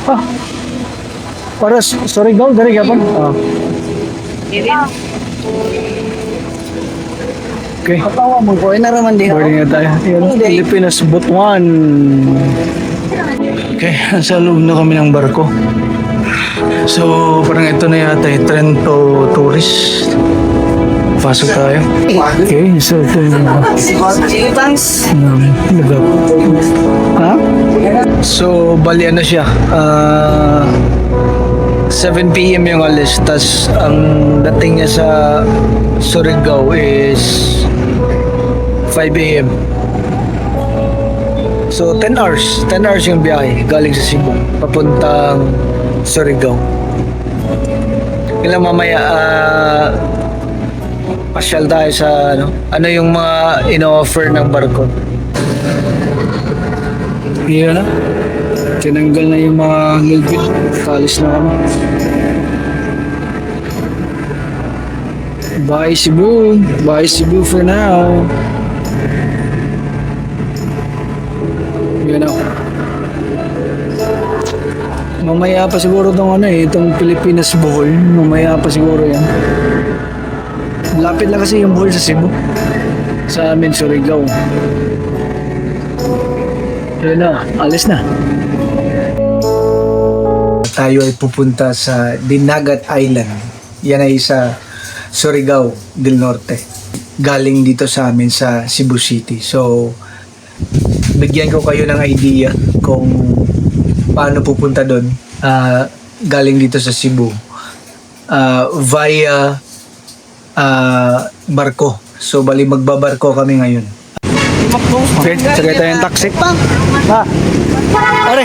Ah, para sorry daw, dari ka pa. Okay. Patawa mo ko, inaraman din ako. Boarding na tayo. Yan, Pilipinas Butuan. Okay, nasa loob na kami ng barko. So, parang ito na yata yung Trento Tourist. Pasok tayo. Okay, so ito yung Thanks. lugar. Ha? So, bali ano siya. 7 p.m. yung alis. Tas ang dating niya sa Surigao is 5 a.m. So 10 hours. 10 hours yung biyahe galing sa Cebu papuntang Surigao. Kailan mamaya pasyal tayo sa ano yung mga ino-offer ng barko. Yan na. Tinanggal na yung mga ngilbit. Kalis na kami. Bye Cebu. Bye Cebu for now. Yan ako. Mamaya pa siguro itong Pilipinas Bohol. Mamaya pa siguro yan. Lapit lang kasi yung Bohol sa Cebu. Sa amin, Surigao. Yan na, alis na. Tayo ay pupunta sa Dinagat Island. Yan ay sa Surigao del Norte. Galing dito sa amin sa Cebu City. So, bigyan ko kayo ng idea kung paano pupunta doon. Galing dito sa Cebu. Via barko. So, bali magbabarko kami ngayon. Okay, sagay tayong taxi. Ha? Are.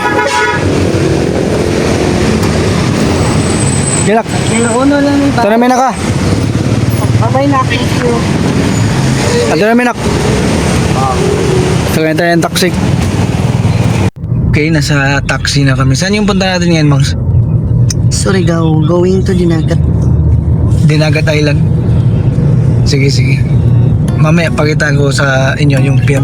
Gilak. Uno lang yung Ito namin na ka. babay na. Thank you. Ito namin na. Sagay tayong taxi. Okay, nasa taxi na kami. Saan yung punta natin ngayon, Mangs? Surigao, going to Dinagat. Dinagat Island. Sige, sige. Mamaya pakita ko sa inyo yung pier.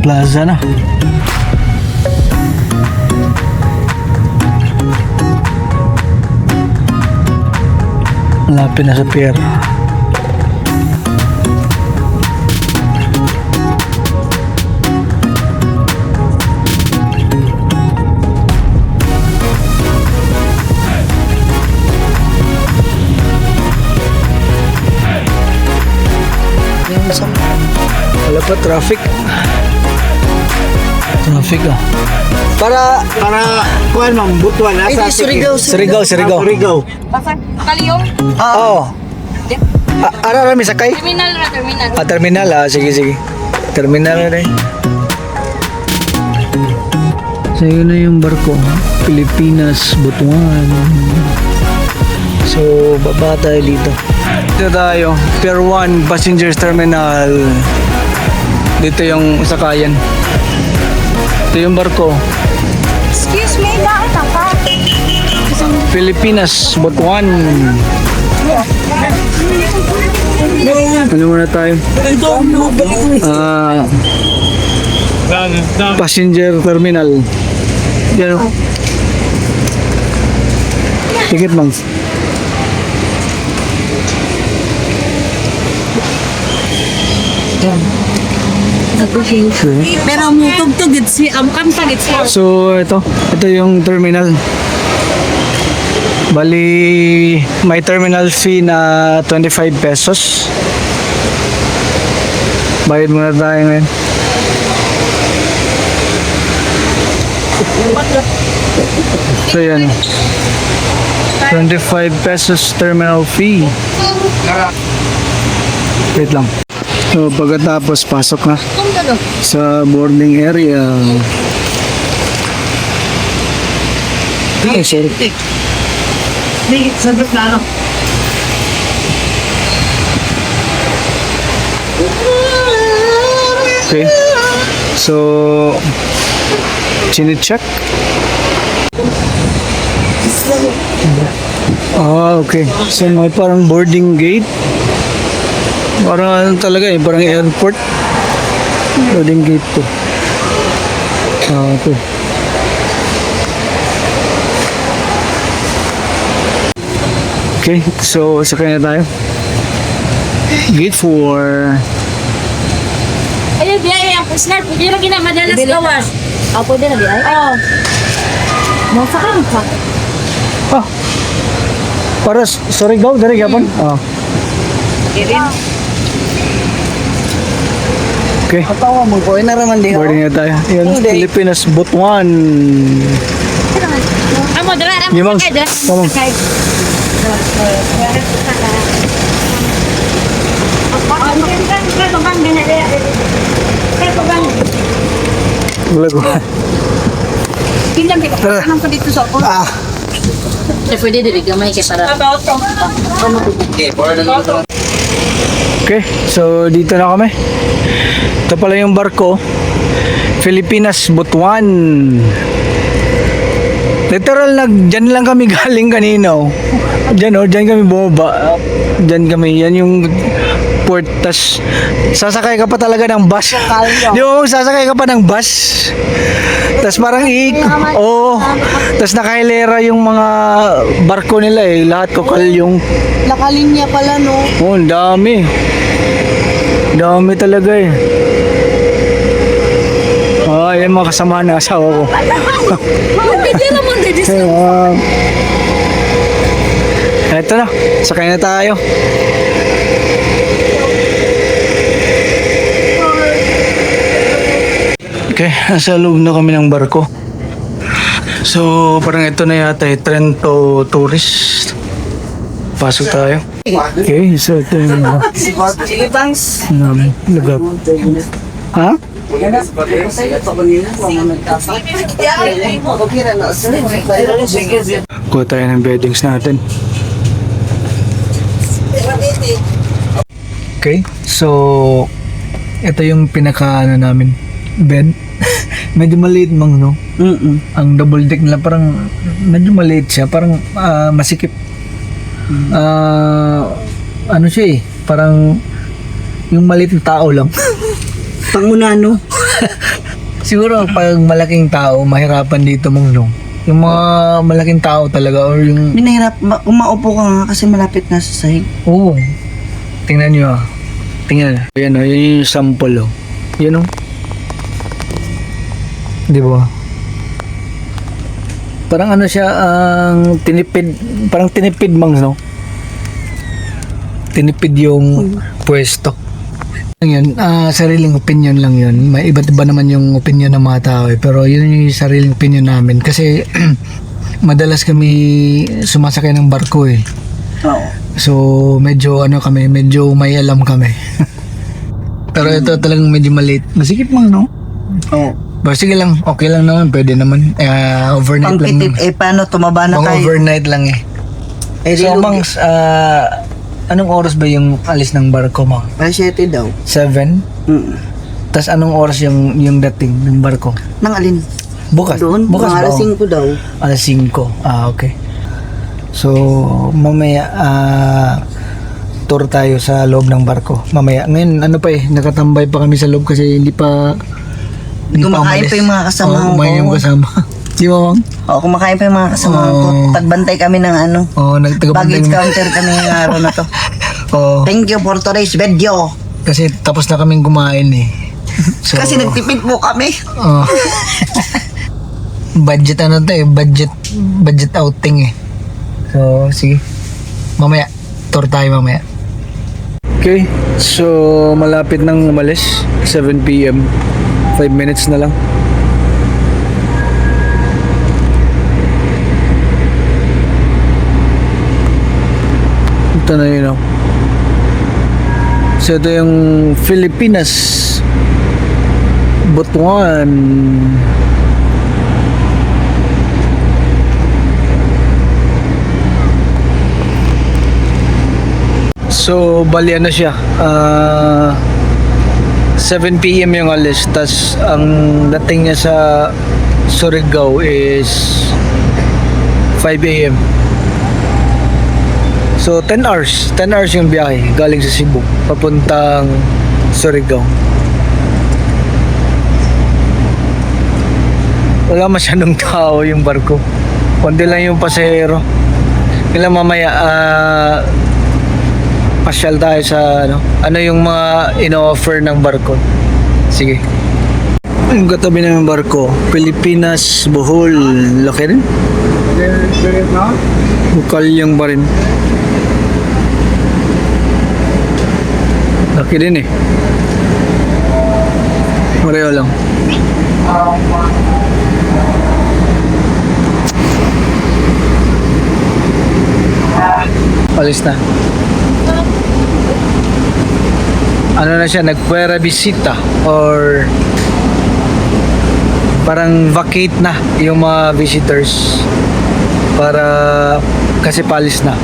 Plaza na. Malapit na sa pier. Wala pa traffic. Traffic Para kuan ma'am, Butuan ay di Surigao. Surigao. Surigao. Pasag Kaliyong? Oo. Ara rami sakay? Terminal na, terminal. Terminal sige sige. Terminal na rin. So yun na yung barko. Pilipinas, Butuan. So baba tayo dito. Dito tayo. Pier 1 Passengers Terminal. Dito yung sakayan. Ito yung barko. Excuse me, bakit ka? Pilipinas, Butuan. Ano muna tayo? Passenger terminal. Yan o. Ticket bang? Pero mutugtugid si kamtagid siya. So ito yung terminal. Bali may terminal fee na 25 pesos. Bayad muna tayo ngayon. So yan. 25 pesos terminal fee. Wait lang. So pagkatapos pasok na sa boarding area. Sorry. Okay. So, chine-check. Ah, okay. So may parang boarding gate. Parang ano talaga eh, parang airport. Boarding gate to. Ah, okay. Okay, so sakay na tayo. Gate 4. Ayun, biya yung snap. Hindi lagi na madalas gawas. Pwede na biya? Oo. Masakay ka. Ah. Para sorry go, dari gapon. Ah. Okay. Patawa mo ko, na raman di Boarding na tayo. Yan, Pilipinas Butuan. Amo, dala. Gimang. Tamang. Wala ko. Pinjam kita. Anong pa dito sa ako? Pwede dili gamay kay para. Okay, so dito na kami. Ito pala yung barko. Pilipinas Butuan. Literal dyan lang kami galing kanina. Dyan kami bumaba. Dyan kami, yan yung port. Tas sasakay ka pa talaga ng bus. Di ba sasakay ka pa ng bus? Tas parang tas nakahilera yung mga barko nila eh. Lahat kokal yung Nakalinya pala, no? ang dami. Dami talaga eh. Yan mga kasama ng asawa ko. Hindi naman dito. Eto na, sakay na tayo. Okay, nasa loob na kami ng barko. So, parang ito na yata Trento Tourist. Pasok tayo. Okay, so ito yung Sige, thanks. lagap. Ha? Kuha tayo ng beddings natin. Okay, so ito yung pinaka namin bed. Medyo maliit mang no. Ang double deck nila parang medyo maliit siya, parang masikip. Ano siya eh, parang yung maliit na tao lang. Pangunano. Siguro pag malaking tao, mahirapan dito mong no. Yung mga malaking tao talaga or yung Minahirap, umaupo ka nga kasi malapit na sa sahig. oo. Tingnan nyo ah. Tingnan. Ayan oh, yun yung sample oh. Yun oh. Di ba? Parang ano siya, ang parang tinipid mang no? Tinipid yung pwesto. Yun, sariling opinion lang yun. May iba't iba naman yung opinion ng mga tao eh. Pero yun yung sariling opinion namin. Kasi madalas kami sumasakay ng barko eh. Oo. So medyo medyo may alam kami. Pero ito talagang medyo maliit. Masikip mang no? Oo. Pero sige lang, okay lang naman, pwede naman. Overnight lang Pangpitip, naman. paano tumaba na Pang tayo? overnight lang eh. So mangs, anong oras ba yung alis ng barko mo? Alas 7 daw. 7? Tas anong oras yung dating ng barko? Nang alin? Bukas? Doon, Bukas mga ba? alas 5 daw. Alas 5. Okay. So, mamaya, tour tayo sa loob ng barko. Mamaya. Ngayon, ano pa eh, nakatambay pa kami sa loob kasi hindi pa Kumakain pa yung mga kasama ko. Kumain yung kasama. Di ba, Mang? Oo, kumakain pa yung mga kasama ko. Tagbantay kami ng ano. Nagtagabantay Baggage counter kami ngayong araw na to. Thank you for today's video. Kasi tapos na kaming kumain eh. So, Kasi nagtipid po kami. budget budget outing eh. So, sige. Mamaya, tour tayo mamaya. Okay, so malapit nang umalis, 7 p.m. 5 minutes na lang. Ito na yun oh. So ito yung Pilipinas Butuan. So bali ano siya, 7 p.m. yung alis, tas ang dating niya sa Surigao is 5 a.m. So 10 hours. 10 hours yung biyahe galing sa Cebu papuntang Surigao. Wala masyadong tao yung barko. Kundi lang yung pasahero. Kailan mamaya pasyal tayo sa ano yung mga ino-offer ng barko. Sige. Yung katabi ng barko, Pilipinas, Bohol, laki rin. Bukalyang ba rin? Laki din eh. Pareho lang. Alis na. Ano na siya, nagpuera bisita or parang vacate na yung mga visitors para kasi palis na.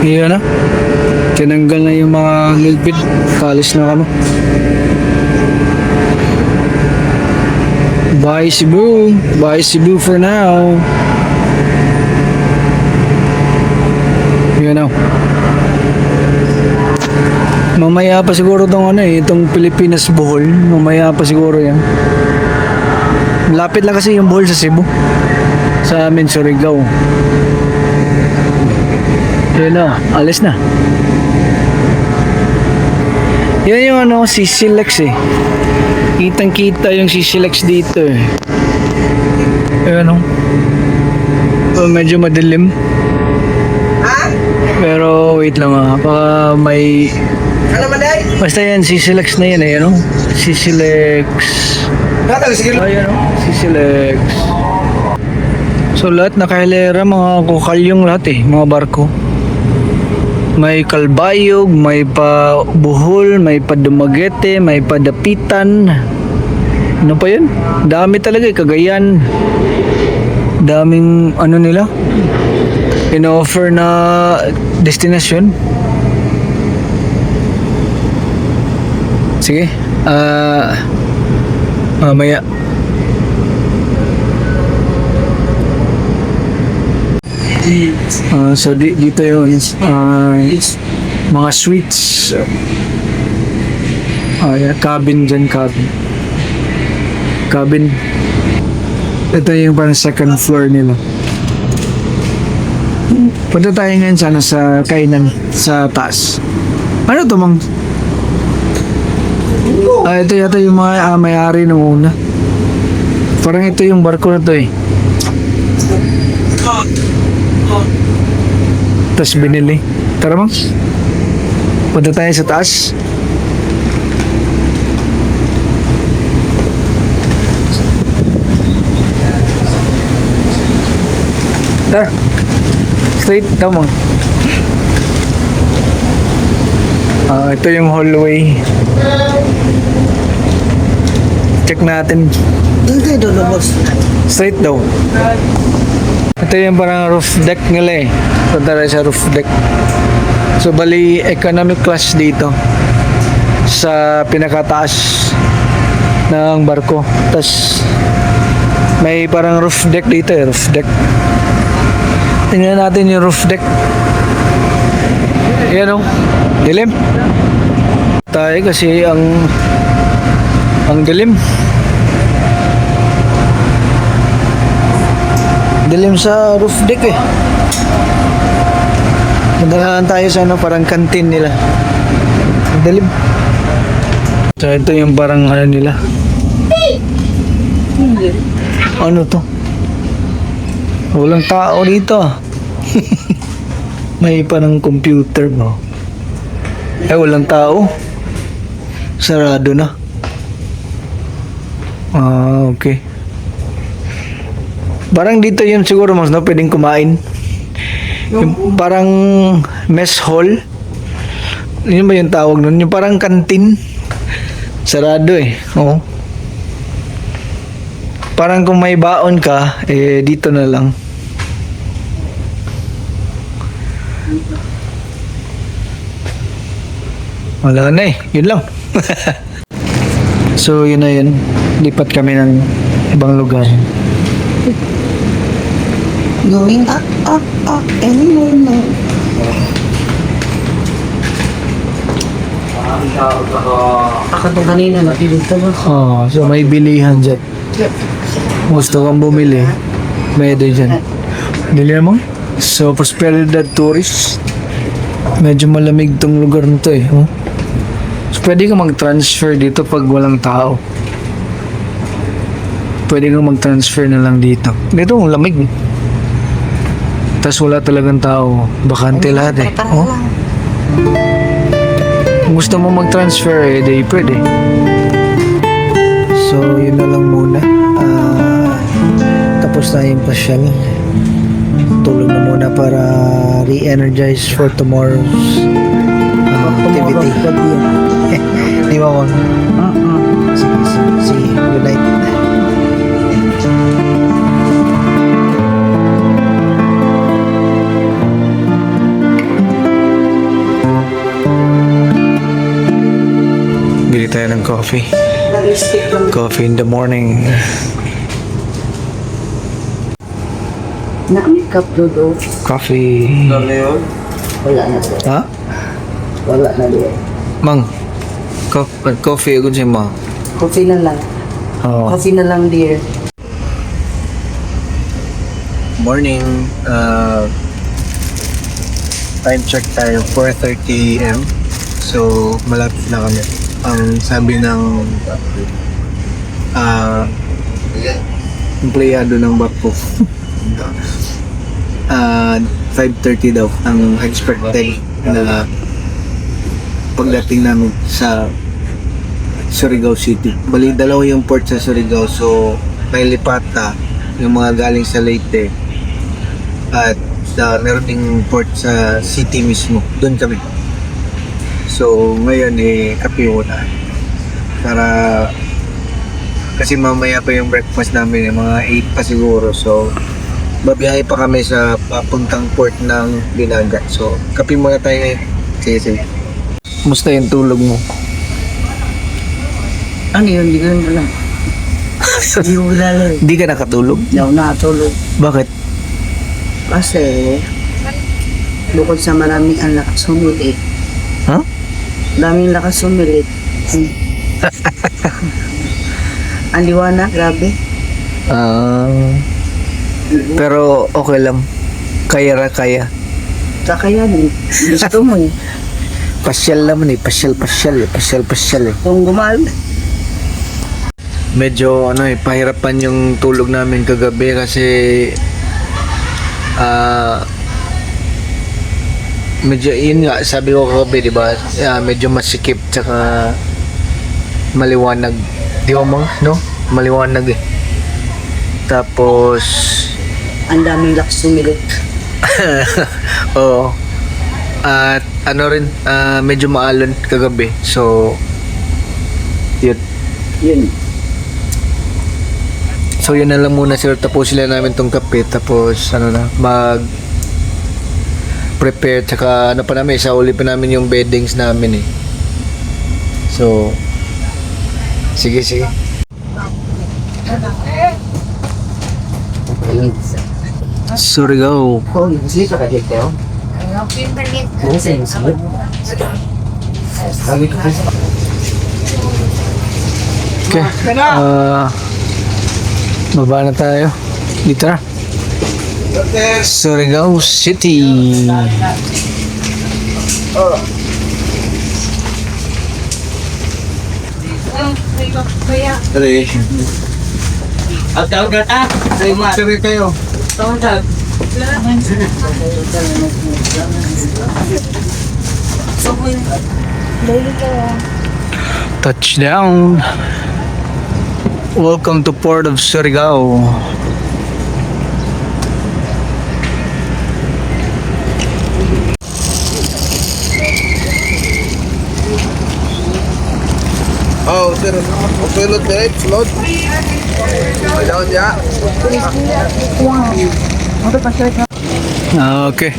Iyan na. Tinanggal na yung mga nilbid. Kalis na kami. Bye Cebu. Bye Cebu for now. Iyan na. Mamaya pa siguro itong Pilipinas Bohol. Mamaya pa siguro yan. Lapit lang kasi yung Bohol sa Cebu. Sa amin, Surigao. Yun na, alis na. Yan yung CCLX eh. Kitang kita yung CCLX dito eh. Ayan medyo madilim. Pero wait lang baka may... Basta yan, CCLX na yan eh, CCLX. Ayan CCLX. So lahat nakahilera, mga kukalyong lahat eh, mga barko. May Kalbayog, may pa Bohol, may pa Dumaguete, may pa Dapitan. Ano pa yun? Dami talaga eh, Cagayan. Daming nila in-offer na destinasyon. Sige, mamaya. So dito yun mga suites, cabin dyan, cabin. Ito yung parang second floor nila. Punta tayo ngayon sana sa kainan sa taas. Ano to, mang? Ito yata yung mga may-ari nung una. Parang ito yung barko na to eh. Tapos binili. Tara mang. Punta tayo sa taas. Tara. Straight daw mang. Ito yung hallway. Check natin. Hindi doon boss. Straight daw. Ito yung parang roof deck nila eh. Punta tayo sa roof deck. So bali economic class dito sa pinakataas ng barko. Tapos may parang roof deck dito eh, roof deck. Tingnan natin yung roof deck. Yan dilim. Tayo kasi ang dilim. Dilim sa roof deck eh. Madalahan tayo sa parang kantin nila. Dilim. So ito yung parang nila. Ano to? Walang tao dito. May parang computer mo. Walang tao. Sarado na. Okay. Parang dito yun siguro mas pwedeng kumain. Yung parang mess hall. Yun ba yung tawag nun? Yung parang kantin. Sarado eh. Oo. Parang kung may baon ka, dito na lang. Wala na eh. Yun lang. So, yun na yun. Lipat kami ng ibang lugar. Going up, and more. Ako kanina, napilid ka ba? So may bilihan dyan. Gusto kang bumili. May doon dyan. Bili naman. So, Prosperidad Tourist. Medyo malamig tong lugar na to eh. Oh. So, pwede kang mag-transfer dito pag walang tao. Pwede kang mag-transfer na lang dito. Dito, ang lamig. Tapos wala talagang tao. Bakante lahat eh. Oh. Kung gusto mo mag-transfer eh, di pwede. So, yun na lang muna. Tapos na yung pasyal. Tulog na muna para re-energize for tomorrow's activity. Di ba, Wang? Sige. Good night. Bili tayo ng coffee. Coffee in the morning. Na-makeup dodo. Coffee. Wala na doon. Ha? Wala na doon. Mang. Coffee agad siya, ma. Coffee na lang. Oo. Coffee na lang, dear. Morning. Time check tayo. 4:30 AM. So, malapit na kami. Ang sabi ng empleyado ng barko. 5:30 daw ang expected na pagdating namin sa Surigao City. Bali, dalawa yung port sa Surigao. So, may lipata yung mga galing sa Leyte at meron ding port sa city mismo. Doon kami. So, ngayon kape muna. Para kasi mamaya pa yung breakfast namin, mga 8 pa siguro. So, babiyahe pa kami sa papuntang port ng Dinagat. So, kape muna tayo ngayon. Sige. Musta yung tulog mo? Ano yun? Hindi ko yun alam. Hindi ko alam. Hindi ka nakatulog? Hindi ako nakatulog. Bakit? Kasi, bukod sa maraming ang lakas sumilit. Ha? Daming lakas sumilit. Ang liwanag, grabe. Pero okay lang. Kaya. Kakayanin. Gusto mo eh. Pasyal naman eh. Pasyal eh. Kung gumalo. Medyo pahirapan yung tulog namin kagabi kasi medyo yun nga sabi ko kagabi, di ba? Medyo masikip tsaka maliwanag. Di ba mo? No? Maliwanag eh. Tapos Ang daming lakas sumilit. oo. At rin, medyo maalon kagabi. So, yun. So, yun na lang muna sir. Tapos sila namin tong kape. Tapos, prepare. Tsaka, pa namin, isauli pa namin yung beddings namin eh. So, sige. Surigao. Okay. Baba na tayo. Dito na. Surigao City. Tari. Tari kayo. Touchdown. Welcome to Port of Surigao. Oh, sir, pilot direct float. Down ya. Okay.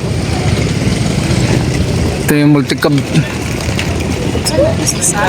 Ito yung multicab. Sa